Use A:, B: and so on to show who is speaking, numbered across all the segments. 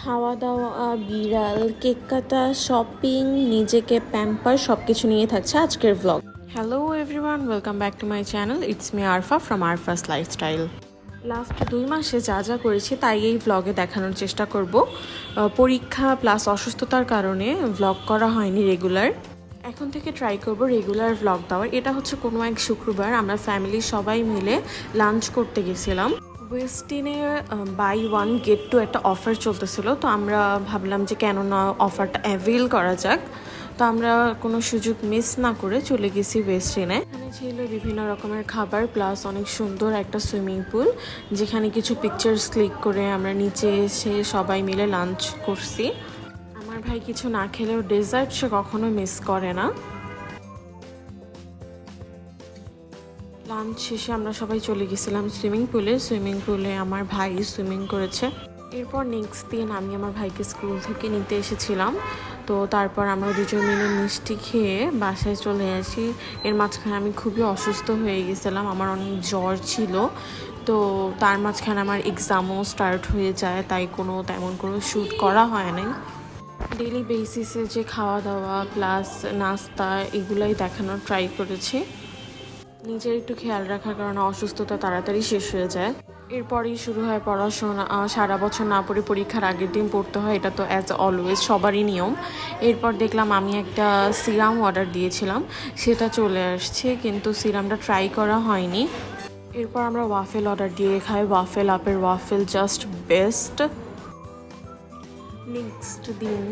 A: খাওয়া দাওয়া, বিড়াল, কেক কাটা, শপিং, নিজেকে প্যাম্পার সব কিছু নিয়ে থাকছে আজকের vlog. Hello everyone, welcome back to my channel. It's me Arfa from Arfa's lifestyle. Last 2 মাসে যা যা করেছি তাই এই ভ্লগে দেখানোর চেষ্টা করব। পরীক্ষা প্লাস অসুস্থতার কারণে ভ্লগ করা হয়নি রেগুলার। এখন থেকে ট্রাই করব রেগুলার ভ্লগ দেওয়ার। এটা হচ্ছে কোনো এক শুক্রবার আমরা ফ্যামিলি সবাই মিলে লাঞ্চ করতে গেছিলাম। ওয়েস্টিনে বাই ওয়ান গেট টু একটা অফার চলতেছিল, তো আমরা ভাবলাম যে কেন না অফারটা অ্যাভেল করা যাক। তো আমরা কোনো সুযোগ মিস না করে চলে গেছি ওয়েস্টিনে। এখানে ছিল বিভিন্ন রকমের খাবার প্লাস অনেক সুন্দর একটা সুইমিং পুল, যেখানে কিছু পিকচার্স ক্লিক করে আমরা নিচে এসে সবাই মিলে লাঞ্চ করছি। আমার ভাই কিছু না খেলেও ডেজার্ট সে কখনো মিস করে না। লাঞ্চ শেষে আমরা সবাই চলে গেছিলাম সুইমিং পুলে আমার ভাই সুইমিং করেছে। এরপর নেক্সট দিন আমি আমার ভাইকে স্কুল থেকে নিতে এসেছিলাম। তো তারপর আমরা দুজন মিলে মিষ্টি খেয়ে বাসায় চলে আসি। এর মাঝখানে আমি খুবই অসুস্থ হয়ে গেছিলাম, আমার অনেক জ্বর ছিল। তো তার মাঝখানে আমার এক্সামও স্টার্ট হয়ে যায়, তাই তেমন কোনো শ্যুট করা হয় নাই। ডেইলি বেসিসে যে খাওয়া দাওয়া প্লাস নাস্তা এগুলাই দেখানোর ট্রাই করেছি। নিজের একটু খেয়াল রাখার কারণে অসুস্থতা তাড়াতাড়ি শেষ হয়ে যায়। এরপরেই শুরু হয় পড়াশোনা। সারা বছর না পড়ে পরীক্ষার আগের দিন পড়তে হয়, এটা তো অ্যাজ অলওয়েজ সবারই নিয়ম। এরপর দেখলাম আমি একটা সিরাম অর্ডার দিয়েছিলাম, সেটা চলে আসছে, কিন্তু সিরামটা ট্রাই করা হয়নি। এরপর আমরা ওয়াফেল অর্ডার দিয়ে খাই। আপের ওয়াফেল জাস্ট বেস্ট। নেক্সট দিন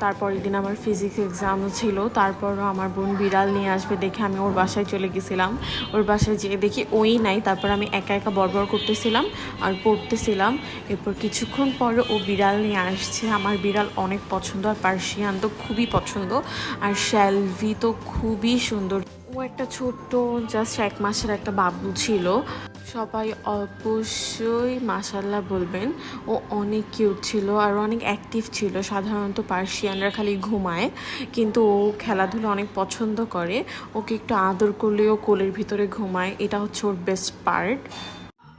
A: তারপরের দিন আমার ফিজিক্স এক্সামও ছিল। তারপরও আমার বোন বিড়াল নিয়ে আসবে দেখে আমি ওর বাসায় চলে গেছিলাম। ওর বাসায় যেয়ে দেখি ওই নাই। তারপর আমি একা একা বড়বড় করতেছিলাম আর পড়তেছিলাম। এরপর কিছুক্ষণ পরে ও বিড়াল নিয়ে আসছে। আমার বিড়াল অনেক পছন্দ, আর পার্সিয়ান তো খুবই পছন্দ, আর শ্যালভি তো খুবই সুন্দর। ও একটা ছোট্ট জাস্ট 1 মাসের একটা বাবু ছিল। সবাই অবশ্যই মাশাআল্লাহ বলবেন। ও অনেক কিউট ছিল আর অনেক অ্যাক্টিভ ছিল। সাধারণত পার্সিয়ানরা খালি ঘুমায়, কিন্তু ও খেলাধুলা অনেক পছন্দ করে। ওকে একটু আদর করলেও কোলের ভিতরে ঘুমায়, এটা হচ্ছে ওর বেস্ট পার্ট।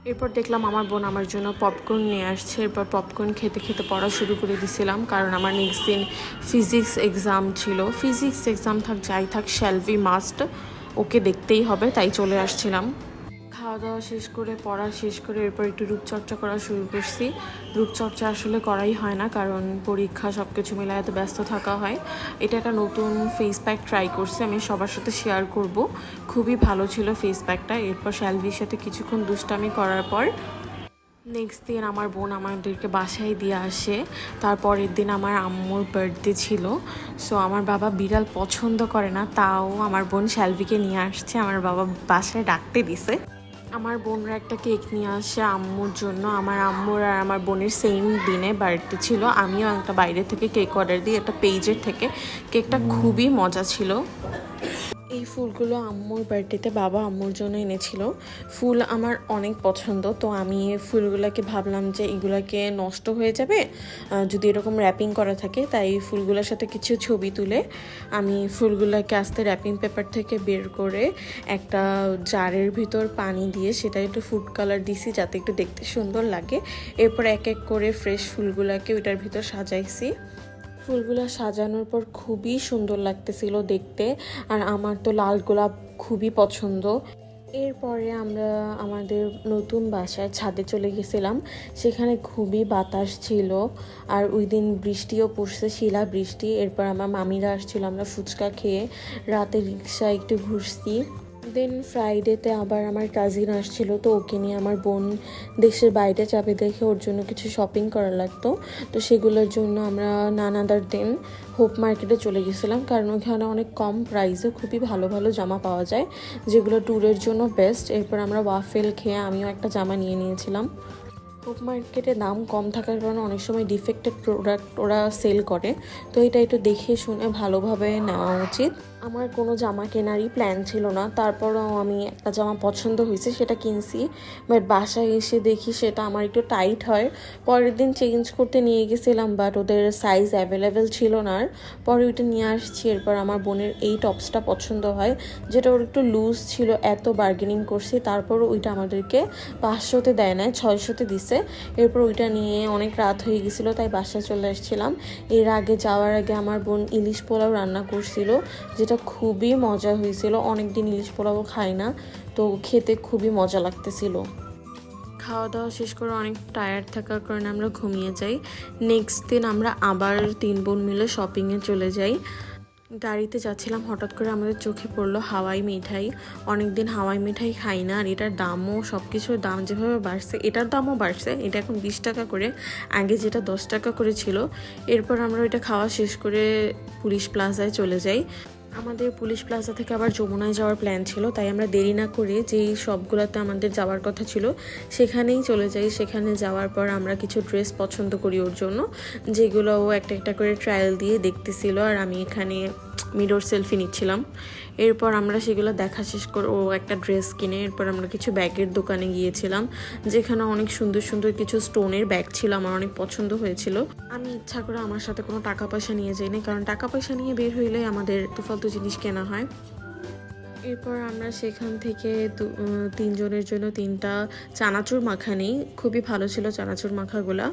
A: এরপর দেখলাম আমার বোন আমার জন্য পপকর্ন নিয়ে আসছে। এরপর পপকর্ন খেতে খেতে পড়া শুরু করে দিয়েছিলাম, কারণ আমার নেক্সট দিন ফিজিক্স এক্সাম ছিল। ফিজিক্স এক্সাম থাক যাই থাক, শ্যালভি মাস্ট, ওকে দেখতেই হবে, তাই চলে আসছিলাম। খাওয়া দাওয়া শেষ করে পড়া শেষ করে এরপর একটু রূপচর্চা করা শুরু করছি। রূপচর্চা আসলে করাই হয় না, কারণ পরীক্ষা সব কিছু মিলে এত ব্যস্ত থাকা হয়। এটা একটা নতুন ফেস প্যাক ট্রাই করছি, আমি সবার সাথে শেয়ার করব। খুবই ভালো ছিল ফেস প্যাকটা। এরপর শ্যালভির সাথে কিছুক্ষণ দুষ্টামি করার পর নেক্সট দিন আমার বোন আমাদেরকে বাসায় দিয়ে আসে। তারপরের দিন আমার আম্মুর বার্থডে ছিল। সো আমার বাবা বিড়াল পছন্দ করে না, তাও আমার বোন শ্যালভিকে নিয়ে আসছে, আমার বাবা বাসায় ডাকতে দিছে। আমার বোনরা একটা কেক নিয়ে আসে আম্মুর জন্য। আমার আম্মুর আর আমার বোনের সেম দিনে বার্থডে ছিল। আমিও একটা বাইরে থেকে কেক অর্ডার দিই, একটা পেজের থেকে। কেকটা খুবই মজা ছিল। এই ফুলগুলো আম্মুর বার্থডেতে বাবা আম্মুর জন্য এনেছিল। ফুল আমার অনেক পছন্দ, তো আমি ফুলগুলোকে ভাবলাম যে এগুলাকে নষ্ট হয়ে যাবে যদি এরকম র্যাপিং করা থাকে, তাই ফুলগুলোর সাথে কিছু ছবি তুলে আমি ফুলগুলোকে আস্তে র্যাপিং পেপার থেকে বের করে একটা জারের ভিতর পানি দিয়ে সেটা একটু ফুড কালার দিছি, যাতে একটু দেখতে সুন্দর লাগে। এরপর এক এক করে ফ্রেশ ফুলগুলোকে ওইটার ভিতর সাজাইছি। ফুলগুলো সাজানোর পর খুবই সুন্দর লাগতেছিল দেখতে, আর আমার তো লাল গোলাপ খুবই পছন্দ। এরপরে আমরা আমাদের নতুন বাসায় ছাদে চলে গেছিলাম। সেখানে খুবই বাতাস ছিল, আর ওই দিন বৃষ্টিও পড়ছে, শিলা বৃষ্টি। এরপর আমার মামিরা আসছিল, আমরা ফুচকা খেয়ে রাতে রিক্সা একটু ঘুরছি। দেন ফ্রাইডেতে আবার আমার কাজিন আসছিল, তো ওকে নিয়ে আমার বোন দেশের বাইরে যাবে দেখে ওর জন্য কিছু শপিং করা লাগতো। তো সেগুলোর জন্য আমরা নানাদার দেন হোপ মার্কেটে চলে গেছিলাম, কারণ ওখানে অনেক কম প্রাইসে খুবই ভালো ভালো জামা পাওয়া যায়, যেগুলো ট্যুরের জন্য বেস্ট। এরপর আমরা ওয়াফেল খেয়ে আমিও একটা জামা নিয়ে নিয়েছিলাম। হোপ মার্কেটে দাম কম থাকার কারণে অনেক সময় ডিফেক্টেড প্রোডাক্ট ওরা সেল করে, তো এটা একটু দেখে শুনে ভালোভাবে নেওয়া উচিত। আমার কোনো জামা কেনারই প্ল্যান ছিল না, তারপরও আমি একটা জামা পছন্দ হয়েছে সেটা কিনছি। বাট বাসায় এসে দেখি সেটা আমার একটু টাইট হয়। পরের দিন চেঞ্জ করতে নিয়ে গেছিলাম, বাট ওদের সাইজ অ্যাভেলেবেল ছিল না। আর পরে ওইটা নিয়ে আসছি। এরপর আমার বোনের এই টপসটা পছন্দ হয়, যেটা ওর একটু লুজ ছিল। এত বার্গেনিং করছি, তারপরও ওইটা আমাদেরকে 500-তে দেয় না, 600-তে দিছে। এরপর ওইটা নিয়ে অনেক রাত হয়ে গেছিলো, তাই বাসায় চলে আসছিলাম। এর আগে যাওয়ার আগে আমার বোন ইলিশ পোলাও রান্না করছিল, যেটা খুবই মজা হয়েছিল। অনেকদিন ইলিশ পোলাও খাই না, তো খেতে খুবই মজা লাগতেছিল। খাওয়া দাওয়া শেষ করে অনেক টায়ার্ড থাকার কারণে আমরা ঘুমিয়ে যাই। নেক্সট দিন আমরা আবার 3 বোন মিলে শপিংয়ে চলে যাই। গাড়িতে যাচ্ছিলাম, হঠাৎ করে আমাদের চোখে পড়লো হাওয়াই মিঠাই। অনেকদিন হাওয়াই মিঠাই খাই না, আর এটার দামও, সব কিছুর দাম যেভাবে বাড়ছে এটার দামও বাড়ছে। এটা এখন 20 টাকা করে, আগে যেটা 10 টাকা করে ছিল। এরপর আমরা ওইটা খাওয়া শেষ করে পুলিশ প্লাজায় চলে যাই। আমাদের পুলিশ প্লাজা থেকে আবার যমুনায় যাওয়ার প্ল্যান ছিল, তাই আমরা দেরি না করে যেই সবগুলোতে আমাদের যাওয়ার কথা ছিল সেখানেই চলে যাই। সেখানে যাওয়ার পর আমরা কিছু ড্রেস পছন্দ করি ওর জন্য, যেগুলো ও একটা একটা করে ট্রায়াল দিয়ে দেখতেছিল, আর আমি এখানে মিরর সেলফি নিচ্ছিলাম। এরপর আমরা সেগুলো দেখা শেষ করে ও একটা ড্রেস কিনে এরপর আমরা কিছু ব্যাগের দোকানে গিয়েছিলাম, যেখানে অনেক সুন্দর সুন্দর কিছু স্টোনের ব্যাগ ছিল, আমার অনেক পছন্দ হয়েছিল। আমি ইচ্ছা করে আমার সাথে কোনো টাকা পয়সা নিয়ে যাইনি, কারণ টাকা পয়সা নিয়ে বের হইলে আমাদের তুফালতু জিনিস কেনা হয়। এরপর আমরা সেখান থেকে 3 জনের জন্য 3টা চানাচুর মাখা নিই। খুবই ভালো ছিল চানাচুর মাখাগুলা।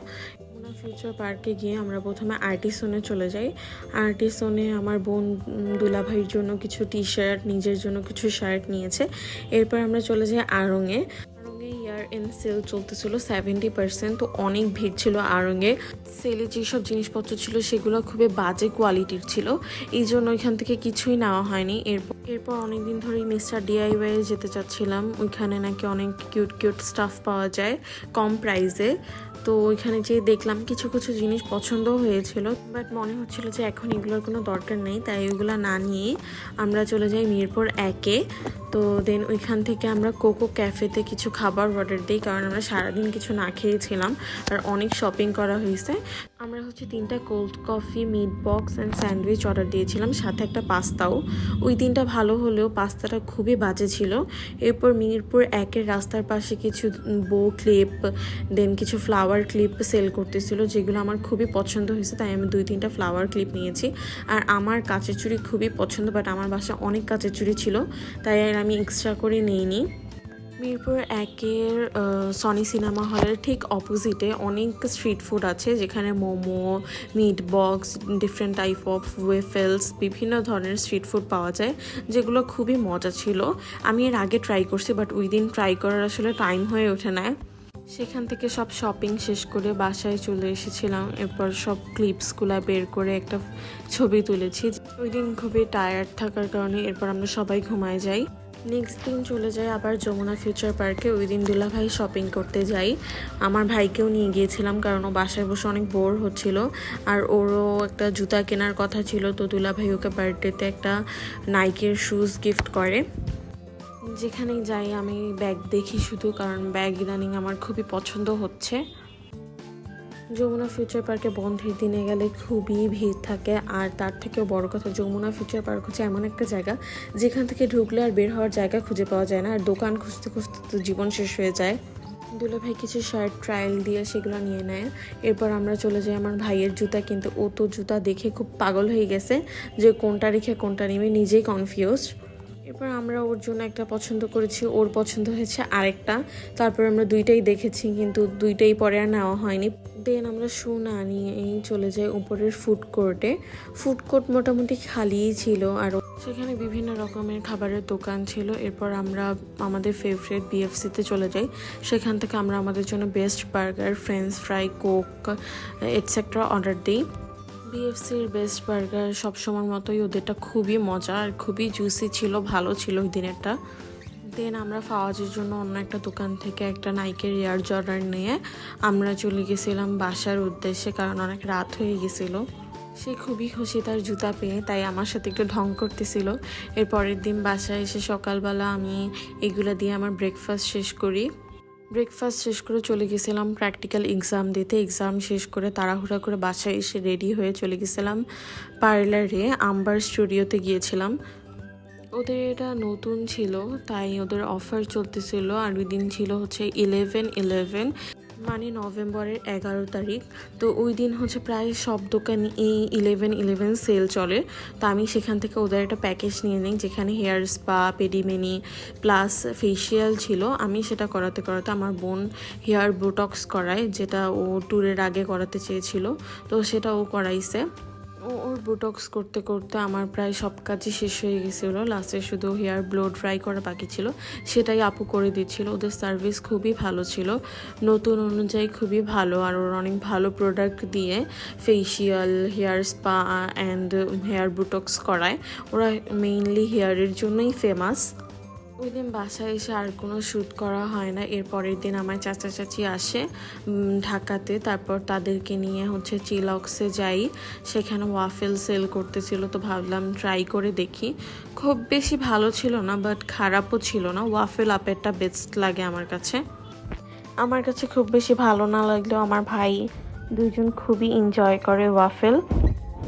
A: ফিউচার পার্কে গিয়ে আমরা প্রথমে আর্টিসনে চলে যাই। আর্টিসনে আমার বোন দুলাভাইয়ের জন্য কিছু টি শার্ট, নিজের জন্য কিছু শার্ট নিয়েছে। এরপর আমরা চলে যাই আড়ংয়ে। ইয়ার এন্ড সেল চলতেছিল 70%, তো অনেক ভিড় ছিল আড়ংয়ে। সেলে যেসব জিনিসপত্র ছিল সেগুলো খুবই বাজে কোয়ালিটির ছিল, এই জন্য ওইখান থেকে কিছুই নেওয়া হয়নি। এরপর অনেকদিন ধরেই মিস্টার DIY যেতে চাচ্ছিলাম। ওইখানে নাকি অনেক কিউট কিউট স্টাফ পাওয়া যায় কম প্রাইসে, তো ওইখানে যেয়ে দেখলাম কিছু কিছু জিনিস পছন্দ হয়েছিল, বাট মনে হচ্ছিল যে এখন এগুলোর কোনো দরকার নেই, তাই ওইগুলো না নিয়ে আমরা চলে যাই মিরপুর 1-এ। তো দেন ওইখান থেকে আমরা কোকো ক্যাফেতে কিছু খাবার অর্ডার দিই, কারণ আমরা সারাদিন কিছু না খেয়েছিলাম আর অনেক শপিং করা হয়েছে। আমরা 3টা cold coffee, meat box and sandwich order দিয়েছিলাম, সাথে একটা পাস্তাও। ওই 3টা ভালো হলেও পাস্তাটা খুবই বাজে ছিল। এরপর মিরপুর 1-এর রাস্তার পাশে কিছু বো ক্লিপ, দেন কিছু ফ্লাওয়ার ক্লিপ সেল করতেছিল, যেগুলো আমার খুবই পছন্দ হয়েছে, তাই আমি 2-3টা ফ্লাওয়ার ক্লিপ নিয়েছি। আর আমার কাচের চুড়ি খুবই পছন্দ, বাট আমার বাসায় অনেক কাচের চুড়ি ছিল, তাই আর আমি এক্সট্রা করে নিইনি। মিরপুর 1-এর সনি সিনেমা হলের ঠিক অপোজিটে অনেক স্ট্রিট ফুড আছে, যেখানে momo, meat box, different type of waffles, বিভিন্ন ধরনের স্ট্রিট ফুড পাওয়া যায়, যেগুলো খুবই মজা ছিল। আমি এর আগে ট্রাই করছি, বাট ওই দিন ট্রাই করার আসলে টাইম হয়ে ওঠে না। সেখান থেকে সব শপিং শেষ করে বাসায় চলে এসেছিলাম। এরপর সব ক্লিপসগুলো বের করে একটা ছবি তুলেছি। ওই দিন খুবই টায়ার্ড থাকার কারণে এরপর আমরা সবাই ঘুমায় যাই। নেক্সট দিন চলে যাই আবার যমুনা ফিউচার পার্কে। ওই দিন দুলাভাই শপিং করতে যাই। আমার ভাইকেও নিয়ে গিয়েছিলাম, কারণ ও বাসায় বসে অনেক বোর হচ্ছিল, আর ওরও একটা জুতা কেনার কথা ছিল, তো দুলাভাই ওকে বার্থডেতে একটা নাইকের শুজ গিফট করে। যেখানেই যাই আমি ব্যাগ দেখি শুধু, কারণ ব্যাগ ইদানিং আমার খুবই পছন্দ হচ্ছে। যমুনা ফিউচার পার্কে বন্ধের দিনে গেলে খুবই ভিড় থাকে, আর তার থেকেও বড় কথা যমুনা ফিউচার পার্ক হচ্ছে এমন একটা জায়গা যেখান থেকে ঢুকলে আর বের হওয়ার জায়গা খুঁজে পাওয়া যায় না, আর দোকান খুঁজতে খুঁজতে তো জীবন শেষ হয়ে যায়। দুলাভাই কিছু শার্ট ট্রায়াল দিয়ে সেগুলো নিয়ে নেয়। এরপর আমরা চলে যাই আমার ভাইয়ের জুতা কিনতে। ও তো জুতা দেখে খুব পাগল হয়ে গেছে যে কোনটা রেখে কোনটা নেবে, নিজেই কনফিউজ। এরপর আমরা ওর জন্য একটা পছন্দ করেছি, ওর পছন্দ হয়েছে আরেকটা। তারপর আমরা 2টাই দেখেছি, কিন্তু 2টাই পরে আর নেওয়া হয়নি। দেন আমরা শু না নিয়েই চলে যাই উপরের ফুড কোর্টে। ফুড কোর্ট মোটামুটি খালিই ছিল, আর সেখানে বিভিন্ন রকমের খাবারের দোকান ছিল। এরপর আমরা আমাদের ফেভারিট BFCতে চলে যাই। সেখান থেকে আমরা আমাদের জন্য best burger, French fry, Coke etcetera order দিই। BFCর বেস্ট বার্গার সবসময়ের মতোই ওদেরটা খুবই মজা আর খুবই জুসি ছিল, ভালো ছিল ওই দিনেরটা। দেন আমরা ফাওয়াজের জন্য অন্য একটা দোকান থেকে একটা নাইকের এয়ার জর্ডান নিয়ে আমরা চলে গেছিলাম বাসার উদ্দেশ্যে, কারণ অনেক রাত হয়ে গেছিল। সে খুবই খুশি তার জুতা পেয়ে, তাই আমার সাথে একটু ঢং করতেছিল। এর পরের দিন বাসায় এসে সকালবেলা আমি এগুলো দিয়ে আমার ব্রেকফাস্ট শেষ করি। ব্রেকফাস্ট শেষ করে চলে গেছিলাম প্র্যাকটিক্যাল এক্সাম দিতে। এক্সাম শেষ করে তাড়াহুড়া করে বাসায় এসে রেডি হয়ে চলে গেছিলাম পার্লারে, আম্বার স্টুডিওতে গিয়েছিলাম। ওদের এটা নতুন ছিল, তাই ওদের অফার চলতেছিল। আর ওই দিন ছিল হচ্ছে 11/11, মানে নভেম্বরের 11 তারিখ। তো ওই দিন হচ্ছে প্রায় সব দোকানে এই 11/11 সেল চলে। তো আমি সেখান থেকে ওদের একটা প্যাকেজ নিয়ে নিই, যেখানে হেয়ার স্পা, পেডিমেনি প্লাস ফেসিয়াল ছিল। আমি সেটা করাতে করাতে আমার বোন হেয়ার বোটক্স করায়, যেটা ও ট্যুরের আগে করাতে চেয়েছিল, তো সেটা ও করাইছে। ওর বোটক্স করতে করতে আমার প্রায় সব কাজই শেষ হয়ে গেছিলো। লাস্টে শুধু হেয়ার ব্লো ড্রাই করা বাকি ছিল, সেটাই আপু করে দিচ্ছিল। ওদের সার্ভিস খুবই ভালো ছিল, নতুন অনুযায়ী খুবই ভালো। আর ওর অনেক ভালো প্রোডাক্ট দিয়ে facial, hair spa and hair botox করায়। ওরা মেইনলি হেয়ারের জন্যই ফেমাস। ওই দিন বাসায় এসে আর কোনো শ্যুট করা হয় না। এর পরের দিন আমার চাচা চাচি আসে ঢাকাতে, তারপর তাদেরকে নিয়ে হচ্ছে চিলক্সে যাই। সেখানে ওয়াফেল সেল করতেছিল, তো ভাবলাম ট্রাই করে দেখি। খুব বেশি ভালো ছিল না, বাট খারাপও ছিল না। ওয়াফেল আপেরটা বেস্ট লাগে আমার কাছে। খুব বেশি ভালো না লাগলেও আমার ভাই দুইজন খুবই এনজয় করে ওয়াফেল।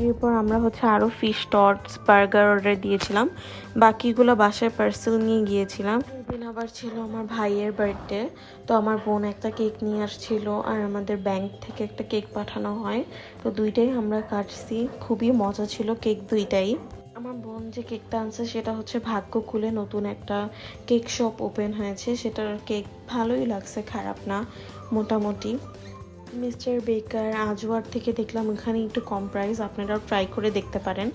A: এরপর আমরা হচ্ছে আরও ফিশ টর্টস, বার্গার অর্ডার দিয়েছিলাম। বাকিগুলো বাসায় পার্সেল নিয়ে গিয়েছিলাম। দিন আবার ছিল আমার ভাইয়ের বার্থডে, তো আমার বোন একটা কেক নিয়ে আসছিল, আর আমাদের ব্যাংক থেকে একটা কেক পাঠানো হয়, তো দুইটাই আমরা কাটছি। খুবই মজা ছিল কেক দুইটাই। আমার বোন যে কেকটা আনছে সেটা হচ্ছে ভাগ্যকুলে নতুন একটা কেক শপ ওপেন হয়েছে, সেটার কেক ভালোই লাগছে, খারাপ না মোটামুটি। মিস্টার বেকার আজওয়ার থেকে দেখলাম ওখানে একটু কম প্রাইস, আপনারাও ট্রাই করে দেখতে পারেন।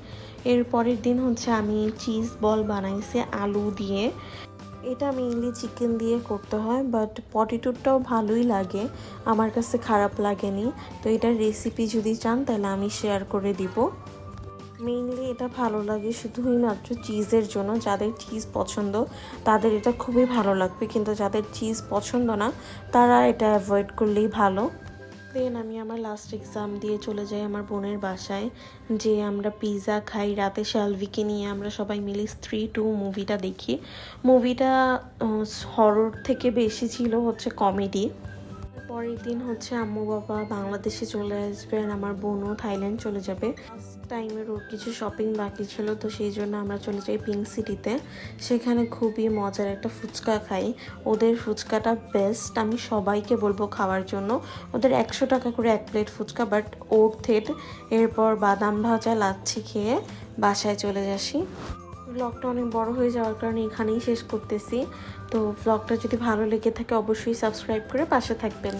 A: এর পরের দিন হচ্ছে আমি চিজ বল বানাইছি আলু দিয়ে। এটা মেইনলি চিকেন দিয়ে করতে হয়, বাট পটেটোটাও ভালোই লাগে, আমার কাছে খারাপ লাগেনি। তো এটার রেসিপি যদি চান তাহলে আমি শেয়ার করে দিব। মেইনলি এটা ভালো লাগে শুধুই মাত্র চিজের জন্য। যাদের চিজ পছন্দ তাদের এটা খুবই ভালো লাগবে, কিন্তু যাদের চিজ পছন্দ না তারা এটা অ্যাভয়েড করলেই ভালো। দেন আমি আমার লাস্ট এক্সাম দিয়ে চলে যাই আমার বোনের বাসায়, যে আমরা পিৎজা খাই। রাতে শালভিকে নিয়ে আমরা সবাই মিলে স্ত্রী 2 মুভিটা দেখি। মুভিটা হরর থেকে বেশি ছিল হচ্ছে কমেডি। পরের দিন হচ্ছে আম্মু বাবা বাংলাদেশে চলে আসবে, আর আমার বোনও থাইল্যান্ড চলে যাবে। ফার্স্ট টাইমের ওর কিছু শপিং বাকি ছিল, তো সেই জন্য আমরা চলে যাই পিঙ্ক সিটিতে। সেখানে খুবই মজার একটা ফুচকা খাই। ওদের ফুচকাটা বেস্ট, আমি সবাইকে বলবো খাওয়ার জন্য। ওদের 100 টাকা করে 1 plate phuchka, but worth it. এরপর বাদাম ভাজা লাচ্ছি খেয়ে বাসায় চলে আসি। ব্লগটা অনেক বড় হয়ে যাওয়ার কারণে এখানেই শেষ করতেছি। তো ব্লগটা যদি ভালো লেগে থাকে অবশ্যই সাবস্ক্রাইব করে পাশে থাকবেন।